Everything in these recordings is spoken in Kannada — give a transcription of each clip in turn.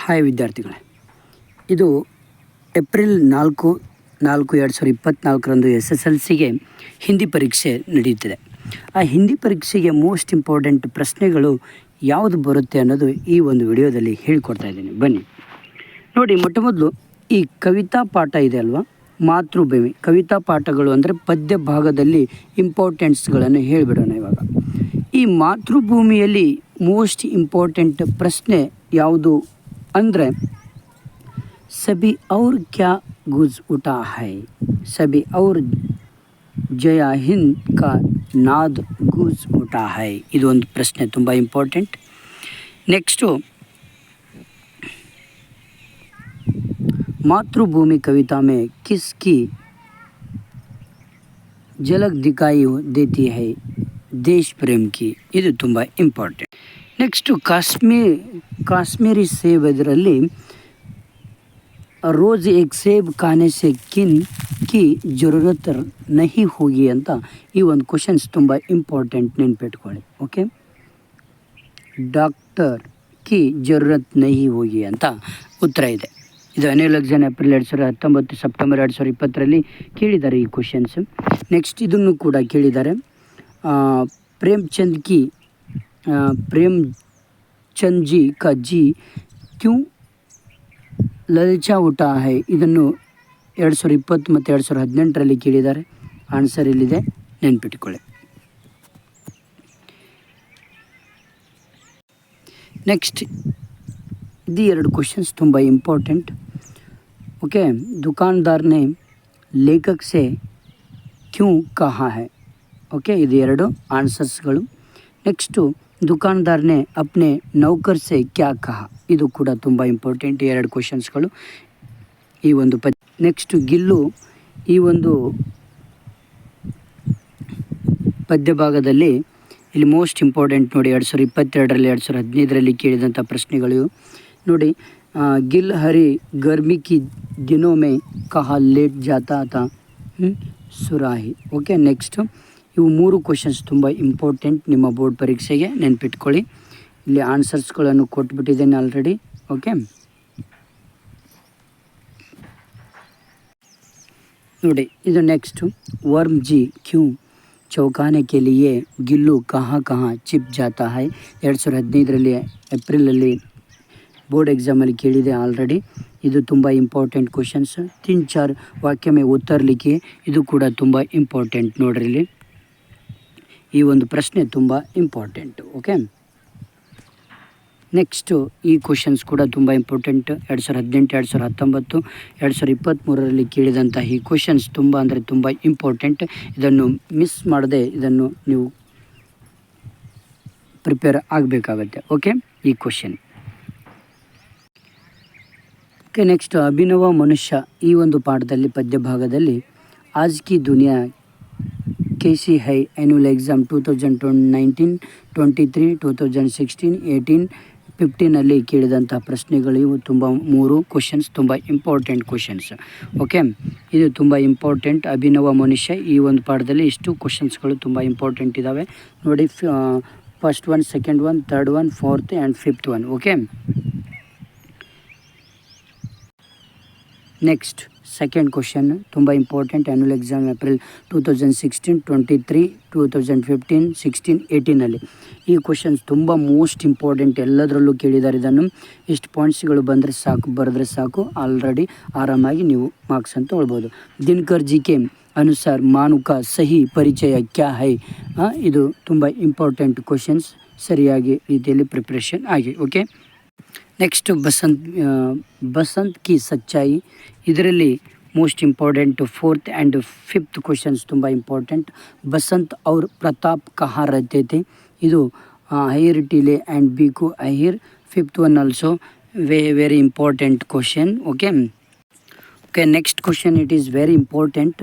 ಹಾಯ್ ವಿದ್ಯಾರ್ಥಿಗಳೇ, ಇದು ಏಪ್ರಿಲ್ 4/4/2024 SSLCಗೆ ಹಿಂದಿ ಪರೀಕ್ಷೆ ನಡೆಯುತ್ತಿದೆ. ಆ ಹಿಂದಿ ಪರೀಕ್ಷೆಗೆ ಮೋಸ್ಟ್ ಇಂಪಾರ್ಟೆಂಟ್ ಪ್ರಶ್ನೆಗಳು ಯಾವುದು ಬರುತ್ತೆ ಅನ್ನೋದು ಈ ಒಂದು ವಿಡಿಯೋದಲ್ಲಿ ಹೇಳಿಕೊಡ್ತಾ ಇದ್ದೀನಿ. ಬನ್ನಿ ನೋಡಿ. ಮೊಟ್ಟ ಮೊದಲು ಈ ಕವಿತಾ ಪಾಠ ಇದೆ ಅಲ್ವಾ, ಮಾತೃಭೂಮಿ ಕವಿತಾ ಪಾಠಗಳು ಅಂದರೆ ಪದ್ಯ ಭಾಗದಲ್ಲಿ ಇಂಪಾರ್ಟೆಂಟ್ಸ್ಗಳನ್ನು ಹೇಳಿಬಿಡೋಣ. ಇವಾಗ ಈ ಮಾತೃಭೂಮಿಯಲ್ಲಿ ಮೋಸ್ಟ್ ಇಂಪಾರ್ಟೆಂಟ್ ಪ್ರಶ್ನೆ ಯಾವುದು ಅಂದರೆ ಸಭಿ ಔರ್ ಕ್ಯಾ ಗೂಂಜ್ ಉಠಾ ಹೈ, ಸಭಿ ಔರ್ ಜಯ ಹಿಂದ್ ಕಾ ನಾದ್ ಗೂಂಜ್ ಉಠಾ ಹೈ. ಇದು ಒಂದು ಪ್ರಶ್ನೆ ತುಂಬ ಇಂಪಾರ್ಟೆಂಟ್. ನೆಕ್ಸ್ಟು ಮಾತೃಭೂಮಿ ಕವಿತಾ ಮೇ ಕಿಸ್ಕಿ झलक दिखाई देती है देश प्रेम की. ಇದು ತುಂಬ ಇಂಪಾರ್ಟೆಂಟ್. ನೆಕ್ಸ್ಟು ಕಾಶ್ಮೀರಿ ಸೇಬ್ ಇದರಲ್ಲಿ ರೋಜ್ ಏಕ್ ಸೇಬ್ ಖಾನೆ ಸೆ ಕಿನ್ ಕಿ ಜರೂರತ್ ನಹಿ ಹೋಗಿ ಅಂತ ಈ ಒಂದು ಕ್ವಶನ್ಸ್ ತುಂಬ ಇಂಪಾರ್ಟೆಂಟ್, ನೆನ್ಪಿಟ್ಕೊಳ್ಳಿ. ಓಕೆ, ಡಾಕ್ಟರ್ ಕಿ ಜರೂರತ್ ನಹಿ ಹೋಗಿ ಅಂತ ಉತ್ತರ ಇದೆ. ಇದು ಎನ್ಎಲ್ ಏಪ್ರಿಲ್ 2019 ಸೆಪ್ಟೆಂಬರ್ 2020 ಕೇಳಿದ್ದಾರೆ ಈ ಕ್ವಶನ್ಸ್. ನೆಕ್ಸ್ಟ್ ಇದನ್ನು ಕೂಡ ಕೇಳಿದ್ದಾರೆ. ಪ್ರೇಮ್ಚಂದ್ ಜಿ ಕಾ ಜಿ ಕ್ಯೂ ಲಲಚಾ ಉಠಾ ಹೈ. ಇದನ್ನು 2020 ಮತ್ತು 2018 ಕೇಳಿದ್ದಾರೆ. ಆನ್ಸರ್ ಇಲ್ಲಿದೆ, ನೆನ್ಪಿಟ್ಕೊಳ್ಳಿ. ನೆಕ್ಸ್ಟ್ ಇದು ಎರಡು ಕ್ವಶನ್ಸ್ ತುಂಬ ಇಂಪಾರ್ಟೆಂಟ್. ಓಕೆ, ದುಕಾನ್ದಾರ್ ನೆ ಲೇಖಕ್ ಸೆ ಕ್ಯೂ ಕಹಾ ಹೈ. ಓಕೆ, ಇದು ಎರಡು ಆನ್ಸರ್ಸ್ಗಳು. ನೆಕ್ಸ್ಟು ದುಕಾನ್ದಾರ್ ನೆ ಅಪ್ನೆ ನೌಕರ್ ಸೆ ಕ್ಯಾ ಕಹಾ. ಇದು ಕೂಡ ತುಂಬ ಇಂಪಾರ್ಟೆಂಟ್, ಎರಡು ಕ್ವಶನ್ಸ್ಗಳು ಈ ಒಂದು ನೆಕ್ಸ್ಟು ಗಿಲ್ಲು ಈ ಒಂದು ಪದ್ಯ ಭಾಗದಲ್ಲಿ ಇಲ್ಲಿ ಮೋಸ್ಟ್ ಇಂಪಾರ್ಟೆಂಟ್ ನೋಡಿ. 2022 2015 ಕೇಳಿದಂಥ ಪ್ರಶ್ನೆಗಳು ನೋಡಿ. ಗಿಲ್ ಹರಿ ಗರ್ಮಿ ಕಿ ದಿನೋ ಮೇ ಕಹಾ ಲೇಟ್ ಜಾತಾ ತಾ ಸುರಾಹಿ. ಓಕೆ, ನೆಕ್ಸ್ಟು ಇವು ಮೂರು ಕ್ವಶನ್ಸ್ ತುಂಬ ಇಂಪಾರ್ಟೆಂಟ್ ನಿಮ್ಮ ಬೋರ್ಡ್ ಪರೀಕ್ಷೆಗೆ, ನೆನ್ಪಿಟ್ಕೊಳ್ಳಿ. ಇಲ್ಲಿ ಆನ್ಸರ್ಸ್ಗಳನ್ನು ಕೊಟ್ಬಿಟ್ಟಿದ್ದೇನೆ ಆಲ್ರೆಡಿ. ಓಕೆ, ನೋಡಿ ಇದು ನೆಕ್ಸ್ಟು ವರ್ಮ್ ಜಿ ಕ್ಯೂ ಚೌಕಾನೆ ಕೆ ಲಿಯೆ ಗಿಲ್ಲು ಕहाँ ಕहाँ ಚಿಪ್ ಜಾತಾ ಹೈ. 2015 ಏಪ್ರಿಲಲ್ಲಿ ಬೋರ್ಡ್ ಎಕ್ಸಾಮಲ್ಲಿ ಕೇಳಿದೆ ಆಲ್ರೆಡಿ. ಇದು ತುಂಬ ಇಂಪಾರ್ಟೆಂಟ್ ಕ್ವಶನ್ಸ್. 3-4 ವಾಕ್ಯ ಮೇ ಉತ್ತರ ಲಿಖಿ. ಇದು ಕೂಡ ತುಂಬ ಇಂಪಾರ್ಟೆಂಟ್ ನೋಡ್ರಿ. ಇಲ್ಲಿ ಈ ಒಂದು ಪ್ರಶ್ನೆ ತುಂಬ ಇಂಪಾರ್ಟೆಂಟ್. ಓಕೆ, ನೆಕ್ಸ್ಟು ಈ ಕ್ವಶನ್ಸ್ ಕೂಡ ತುಂಬ ಇಂಪಾರ್ಟೆಂಟ್. 2018 2019 2023 ಕೇಳಿದಂಥ ಈ ಕ್ವಶನ್ಸ್ ತುಂಬ ಅಂದರೆ ತುಂಬ ಇಂಪಾರ್ಟೆಂಟ್. ಇದನ್ನು ಮಿಸ್ ಮಾಡದೆ ಇದನ್ನು ನೀವು ಪ್ರಿಪೇರ್ ಆಗಬೇಕಾಗತ್ತೆ. ಓಕೆ, ಈ ಕ್ವಶನ್. ಓಕೆ, ನೆಕ್ಸ್ಟ್ ಅಭಿನವ ಮನುಷ್ಯ ಈ ಒಂದು ಪಾಠದಲ್ಲಿ ಪದ್ಯ ಭಾಗದಲ್ಲಿ ಆಜ್ ಕಿ ದುನಿಯಾ कैसी है एनुअल एग्ज़ाम 2019 23 2016 18 15 ಕೇಳಿದಂಥ ಪ್ರಶ್ನೆಗಳು ಇವು ತುಂಬ ಮೂರು ಕ್ವಶನ್ಸ್ ತುಂಬ ಇಂಪಾರ್ಟೆಂಟ್ ಕ್ವಶನ್ಸ್. ಓಕೆ, ಇದು ತುಂಬ ಇಂಪಾರ್ಟೆಂಟ್. ಅಭಿನವ ಮನುಷ್ಯ ಈ ಒಂದು ಪಾಠದಲ್ಲಿ ಇಷ್ಟು ಕ್ವಶನ್ಸ್ಗಳು ತುಂಬ ಇಂಪಾರ್ಟೆಂಟ್ ಇದ್ದಾವೆ ನೋಡಿ. First one, second one, third one, fourth and fifth one. Okay, next second question ತುಂಬ ಇಂಪಾರ್ಟೆಂಟ್. ಆ್ಯನ್ಯುವಲ್ ಎಕ್ಸಾಮ್ ಏಪ್ರಿಲ್ 2016 23 2015 16 18 ಈ ಕ್ವಶನ್ಸ್ ತುಂಬ ಮೋಸ್ಟ್ ಇಂಪಾರ್ಟೆಂಟ್. ಎಲ್ಲದರಲ್ಲೂ ಕೇಳಿದ್ದಾರೆ. ಇದನ್ನು ಇಷ್ಟು ಪಾಯಿಂಟ್ಸ್ಗಳು ಬಂದರೆ ಸಾಕು, ಬರೆದ್ರೆ ಸಾಕು, ಆಲ್ರೆಡಿ ಆರಾಮಾಗಿ ನೀವು ಮಾರ್ಕ್ಸ್ ಅಂತ ತೊಗೊಳ್ಬೋದು. ದಿನಕರ್ ಜಿ ಕೆ ಅನುಸಾರ ಮಾನು ಕಾ ಸಹಿ ಪರಿಚಯ ಕ್ಯಾ ಹೈ. ಇದು ತುಂಬ ಇಂಪಾರ್ಟೆಂಟ್ ಕ್ವಶನ್ಸ್, ಸರಿಯಾಗಿ ರೀತಿಯಲ್ಲಿ ಪ್ರಿಪ್ರೇಷನ್ ಆಗಿ. ಓಕೆ, ನೆಕ್ಸ್ಟ್ ಬಸಂತ್ ಕಿ ಸಚ್ಚಾಯಿ. ಇದರಲ್ಲಿ most important 4th and 5th questions ತುಂಬ ಇಂಪಾರ್ಟೆಂಟ್. ಬಸಂತ್ ಅವ್ರ ಪ್ರತಾಪ್ ಕಹಾ ರಹತೆ थे. ಇದು ಅಹಿರ್ ಟಿಲೆ ಆ್ಯಂಡ್ ಬಿಕು ಅಹಿರ್. 5th one also very important question. Okay, next question it is very important.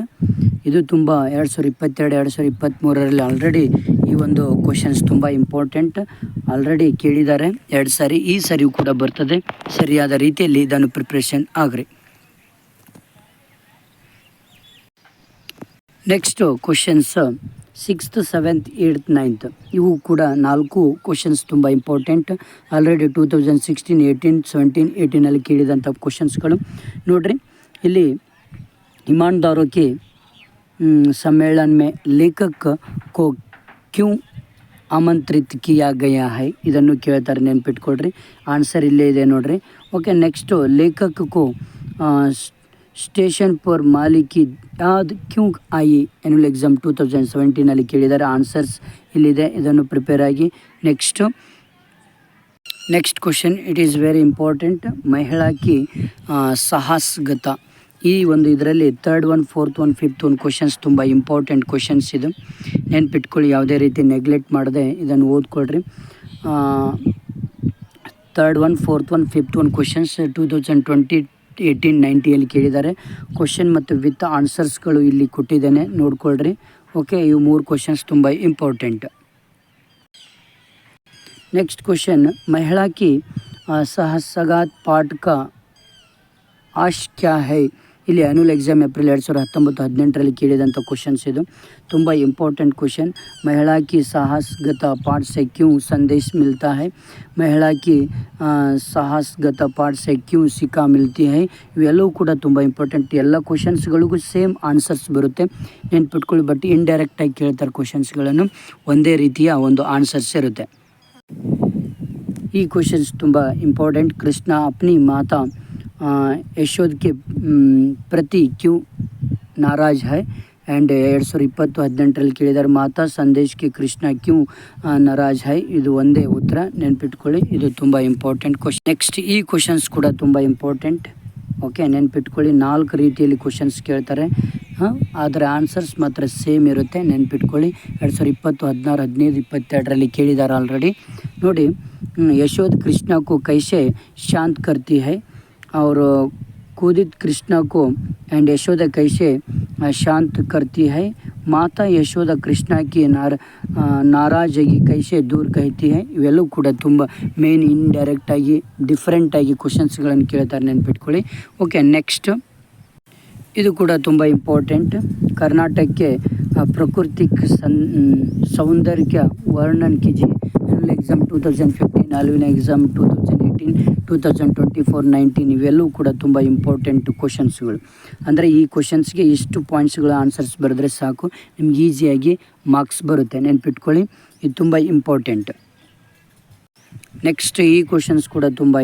ಇದು ತುಂಬ 2022 2023 ಆಲ್ರೆಡಿ ಈ ಒಂದು ಕ್ವಶನ್ಸ್ ತುಂಬ ಇಂಪಾರ್ಟೆಂಟ್. ಆಲ್ರೆಡಿ ಕೇಳಿದ್ದಾರೆ 2 ಸಾರಿ. ಈ ಸರಿಯೂ ಕೂಡ ಬರ್ತದೆ. ಸರಿಯಾದ ರೀತಿಯಲ್ಲಿ ಇದನ್ನು ಪ್ರಿಪ್ರೇಷನ್ ಆಗ್ರಿ. Next questions 6th 7th 8th 9th ಇವು ಕೂಡ 4 ಕ್ವಶನ್ಸ್ ತುಂಬ ಇಂಪಾರ್ಟೆಂಟ್. ಆಲ್ರೆಡಿ 2016 18 17 18 ಕೇಳಿದಂಥ ಕ್ವಶನ್ಸ್ಗಳು ನೋಡ್ರಿ. ಇಲ್ಲಿ ईमानदारों के सम्मेलन में लेखक को क्यों ಆಮಂತ್ರಿತ ಕಿಯಾ ಗಯಾ ಹೈ ಇದನ್ನು ಕೇಳ್ತಾರೆ, ನೆನ್ಪಿಟ್ಕೊಳ್ರಿ. ಆನ್ಸರ್ ಇಲ್ಲೇ ಇದೆ ನೋಡ್ರಿ. ಓಕೆ, ನೆಕ್ಸ್ಟು ಲೇಖಕಕ್ಕೂ ಸ್ಟೇಷನ್ ಪರ್ ಮಾಲಿಕಿ ಯಾದ್ ಕ್ಯೂ ಆಯಿ ಆ್ಯನ್ಯುವಲ್ ಎಕ್ಸಾಮ್ 2017 ಕೇಳಿದ್ದಾರೆ. ಆನ್ಸರ್ಸ್ ಇಲ್ಲಿದೆ, ಇದನ್ನು ಪ್ರಿಪೇರ್ ಆಗಿ. Next question, it is very important. ಮಹಿಳಾ ಕಿ ಸಾಹಸಗತ, ಈ ಒಂದು ಇದರಲ್ಲಿ 3rd 1 4th 1 5th 1 ಕ್ವಶನ್ಸ್ ತುಂಬ ಇಂಪಾರ್ಟೆಂಟ್ ಕ್ವಶನ್ಸ್ ಇದು, ನೆನ್ಪಿಟ್ಕೊಳ್ಳಿ. ಯಾವುದೇ ರೀತಿ ನೆಗ್ಲೆಕ್ಟ್ ಮಾಡದೆ ಇದನ್ನು ಓದ್ಕೊಳ್ರಿ. 3rd 1 4th 1 5th 1 ಕ್ವಶನ್ಸ್ 2020 18 19 ಕೇಳಿದ್ದಾರೆ. ಕ್ವಶನ್ ಮತ್ತು ವಿತ್ ಆನ್ಸರ್ಸ್ಗಳು ಇಲ್ಲಿ ಕೊಟ್ಟಿದ್ದೇನೆ, ನೋಡ್ಕೊಳ್ರಿ. ಓಕೆ, ಇವು 3 ಕ್ವಶನ್ಸ್ ತುಂಬ ಇಂಪಾರ್ಟೆಂಟ್. ನೆಕ್ಸ್ಟ್ ಕ್ವಶನ್, ಮಹಿಳಾ ಕಿ ಸಾಹಸಗಾತ್ ಪಾಠ ಕಾ ಆಶ್ ಕ್ಯಾ ಹೈ, ಇಲ್ಲಿ ಆ್ಯನ್ಯುವಲ್ ಎಕ್ಸಾಮ್ ಏಪ್ರಿಲ್ 2019 ಕೇಳಿದಂಥ ಕ್ವಶನ್ಸ್ ಇದು, ತುಂಬ ಇಂಪಾರ್ಟೆಂಟ್ ಕ್ವಶನ್. ಮಹಿಳಾ ಕಿ ಸಾಹಸಗತ ಪಾಠ ಸೆ ಕ್ಯೂ ಸಂದೇಶ ಮಿಲ್ತಾ ಹೈ, ಮಹಿಳಾ ಕಿ ಸಾಹಸಗತ ಪಾಠ ಸೆ ಕ್ಯೂ ಸಿಕ್ಕಾ ಮಿಲ್ತಿ ಹೈ, ಇವೆಲ್ಲವೂ ಕೂಡ ತುಂಬ ಇಂಪಾರ್ಟೆಂಟ್. ಎಲ್ಲ ಕ್ವಶನ್ಸ್ಗಳಿಗೂ ಸೇಮ್ ಆನ್ಸರ್ಸ್ ಬರುತ್ತೆ, ನೆನ್ಪಿಟ್ಕೊಳ್ಳಿ. ಬಟ್ ಇಂಡೈರೆಕ್ಟಾಗಿ ಕೇಳ್ತಾರೆ ಕ್ವಶನ್ಸ್ಗಳನ್ನು, ಒಂದೇ ರೀತಿಯ ಒಂದು ಆನ್ಸರ್ಸ್ ಇರುತ್ತೆ. ಈ ಕ್ವಶನ್ಸ್ ತುಂಬ ಇಂಪಾರ್ಟೆಂಟ್. ಕೃಷ್ಣ ಅಪ್ನಿ ಮಾತಾ ಯಶೋಧ के प्रति क्यों नाराज है ಆ್ಯಂಡ್ 2020 ಕೇಳಿದ್ದಾರೆ. ಮಾತಾ ಸಂದೇಶ್ ಕೆ ಕೃಷ್ಣ ಕ್ಯೂ ನಾರಾಜ್ ಹೈ, ಇದು ಒಂದೇ ಉತ್ತರ, ನೆನ್ಪಿಟ್ಕೊಳ್ಳಿ. ಇದು ತುಂಬ ಇಂಪಾರ್ಟೆಂಟ್ ಕ್ವಶನ್. ನೆಕ್ಸ್ಟ್, ಈ ಕ್ವಶನ್ಸ್ ಕೂಡ ತುಂಬ ಇಂಪಾರ್ಟೆಂಟ್. ಓಕೆ, ನೆನ್ಪಿಟ್ಕೊಳ್ಳಿ. 4 ರೀತಿಯಲ್ಲಿ ಕ್ವಶನ್ಸ್ ಕೇಳ್ತಾರೆ, ಆದರೆ ಆನ್ಸರ್ಸ್ ಮಾತ್ರ ಸೇಮ್ ಇರುತ್ತೆ, ನೆನ್ಪಿಟ್ಕೊಳ್ಳಿ. 2020 16 15 22 ಕೇಳಿದ್ದಾರೆ ಆಲ್ರೆಡಿ. ನೋಡಿ, ಯಶೋಧ ಕೃಷ್ಣ ಕೋ ಕೈಸೆ ಶಾಂತ್ ಕರ್ತಿ ಹೈ, और कूदित कृष्णा को एंड यशोदा कैसे शांत करती है, माता यशोदा कृष्णा की नाराजगी कैसे दूर कहती है, ಇವೆಲ್ಲವೂ ಕೂಡ ತುಂಬ ಮೇನ್ ಇಂಡೈರೆಕ್ಟಾಗಿ ಡಿಫ್ರೆಂಟಾಗಿ ಕ್ವಶನ್ಸ್ಗಳನ್ನು ಕೇಳ್ತಾರೆ, ನೆನ್ಪಿಟ್ಕೊಳ್ಳಿ. ಓಕೆ, ನೆಕ್ಸ್ಟ್, ಇದು ಕೂಡ ತುಂಬ ಇಂಪಾರ್ಟೆಂಟ್. ಕರ್ನಾಟಕಕ್ಕೆ ಪ್ರಾಕೃತಿಕ ಸೌಂದರ್ಯ ವರ್ಣನ್ कीजिए, ಆ್ಯನ್ಯುವಲ್ ಎಕ್ಸಾಮ್ 2015, ಆಲ್ವಿನ ಎಕ್ಸಾಮ್ 2018 2024 19 ಇವೆಲ್ಲವೂ ಕೂಡ ತುಂಬ ಇಂಪಾರ್ಟೆಂಟ್ ಕ್ವಶನ್ಸ್ಗಳು. ಅಂದರೆ ಈ ಕ್ವಶನ್ಸ್ಗೆ ಇಷ್ಟು ಪಾಯಿಂಟ್ಸ್ಗಳು ಆನ್ಸರ್ಸ್ ಬರೆದ್ರೆ ಸಾಕು, ನಿಮ್ಗೆ ಈಸಿಯಾಗಿ ಮಾರ್ಕ್ಸ್ ಬರುತ್ತೆ, ನೆನ್ಪಿಟ್ಕೊಳ್ಳಿ. ಇದು ತುಂಬ ಇಂಪಾರ್ಟೆಂಟ್. ನೆಕ್ಸ್ಟ್, ಈ ಕ್ವಶನ್ಸ್ ಕೂಡ ತುಂಬ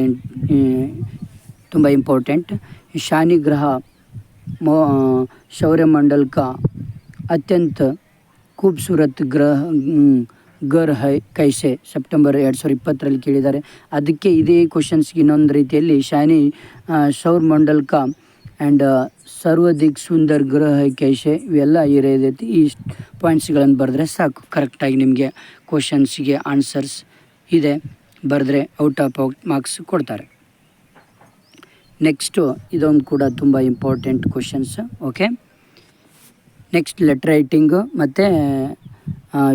ಇಂಪಾರ್ಟೆಂಟ್. ಶಾನಿ ಗ್ರಹ ಸೌರಮಂಡಲ का अत्यंत खूबसूरत ಗರ್ ಹೈ ಕೈಸೆ, ಸೆಪ್ಟೆಂಬರ್ 2020 ಕೇಳಿದ್ದಾರೆ. ಅದಕ್ಕೆ ಇದೇ ಕ್ವಶನ್ಸ್ಗೆ ಇನ್ನೊಂದು ರೀತಿಯಲ್ಲಿ ಶಾನಿ ಸೌರ ಮಂಡಲ್ಕ ಆ್ಯಂಡ್ ಸರ್ವಾಧಿಕ್ ಸುಂದರ್ ಗ್ರಹ ಹೈ ಕೈಸೆ, ಇವೆಲ್ಲ ಈ ರೀತಿ ಈ ಪಾಯಿಂಟ್ಸ್ಗಳನ್ನು ಬರೆದ್ರೆ ಸಾಕು, ಕರೆಕ್ಟಾಗಿ ನಿಮಗೆ ಕ್ವಶನ್ಸ್ಗೆ ಆನ್ಸರ್ಸ್ ಇದೆ ಬರೆದ್ರೆ ಔಟ್ ಆಫ್ ಮಾರ್ಕ್ಸ್ ಕೊಡ್ತಾರೆ. ನೆಕ್ಸ್ಟು, ಇದೊಂದು ಕೂಡ ತುಂಬ important questions. Okay, next letter writing ಮತ್ತು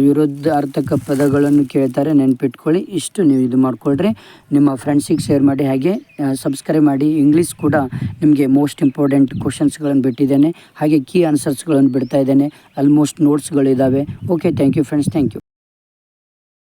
ವಿರುದ್ಧಾರ್ಥಕ ಪದಗಳನ್ನು ಕೇಳ್ತಾರೆ, ನೆನ್ಪಿಟ್ಕೊಳ್ಳಿ. ಇಷ್ಟು ನೀವು ಇದು ಮಾಡ್ಕೊಳ್ರಿ, ನಿಮ್ಮ ಫ್ರೆಂಡ್ಸಿಗೆ ಶೇರ್ ಮಾಡಿ, ಹಾಗೆ ಸಬ್ಸ್ಕ್ರೈಬ್ ಮಾಡಿ. ಇಂಗ್ಲೀಷ್ ಕೂಡ ನಿಮಗೆ ಮೋಸ್ಟ್ ಇಂಪಾರ್ಟೆಂಟ್ ಕ್ವಶನ್ಸ್ಗಳನ್ನು ಬಿಟ್ಟಿದ್ದೇನೆ, ಹಾಗೆ ಕೀ ಆನ್ಸರ್ಸ್ಗಳನ್ನು ಬಿಡ್ತಾ ಇದ್ದೇನೆ. ಆಲ್ಮೋಸ್ಟ್ ನೋಟ್ಸ್ಗಳಿದ್ದಾವೆ. Okay, thank you friends, thank you.